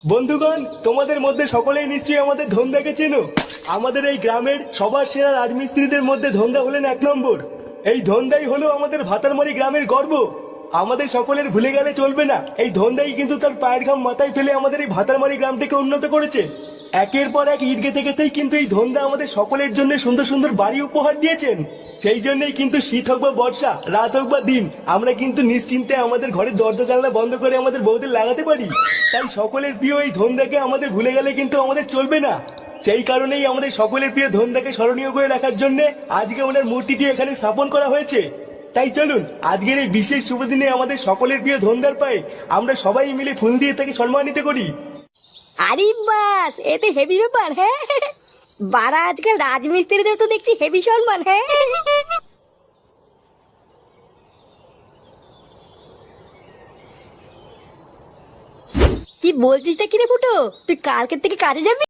বন্ধুগণ, তোমাদের মধ্যে সকলেই নিশ্চয়ই আমাদের ধন্দাকে চেনো। আমাদের এই গ্রামের সবার সেরা রাজমিস্ত্রিদের মধ্যে ধন্দা হলেন এক নম্বর। এই ধন্দাই হলো আমাদের ভাতারমারি গ্রামের গর্ব। আমাদের সকলের ভুলে গেলে চলবে না, এই ধন্দাই কিন্তু তার পায়ের ঘাম মাথায় ফেলে আমাদের এই ভাতারমারি গ্রামটাকে উন্নত করেছে। একের পর এক ইট গেঁথে গেঁথেই কিন্তু এই ধন্দা আমাদের সকলের জন্য সুন্দর সুন্দর বাড়ি উপহার দিয়েছেন। সেই জন্যই কিন্তু শীত হোক বা বর্ষা, রাত হোক বা দিন, আমরা কিন্তু নিশ্চিন্তে আমাদের ঘরের দরজা জানলা বন্ধ করে আমাদের বউদের লাগাতে পারি। তাই সকলের প্রিয় এই ধন্দাকে আমাদের ভুলে গেলে কিন্তু আমাদের চলবে না। সেই কারণেই আমাদের সকলের প্রিয় ধন্দাকে স্মরণীয় করে রাখার জন্য আজকে ওনার মূর্তিটি এখানে স্থাপন করা হয়েছে। তাই চলুন আজকের এই বিশেষ শুভ দিনে আমাদের সকলের প্রিয় ধন্দার পায়ে আমরা সবাই মিলে ফুল দিয়ে তাকে সম্মানিত করি। আরে বাস, এতে হেভি ব্যাপার। হ্যাঁ, বারা আজকাল রাজমিস্ত্রিদের তো দেখছি হেভি সম্মান। হ্যাঁ, কি বলছিসটা কিরে ফুটো, তুই কালকের থেকে কাজে যাবি?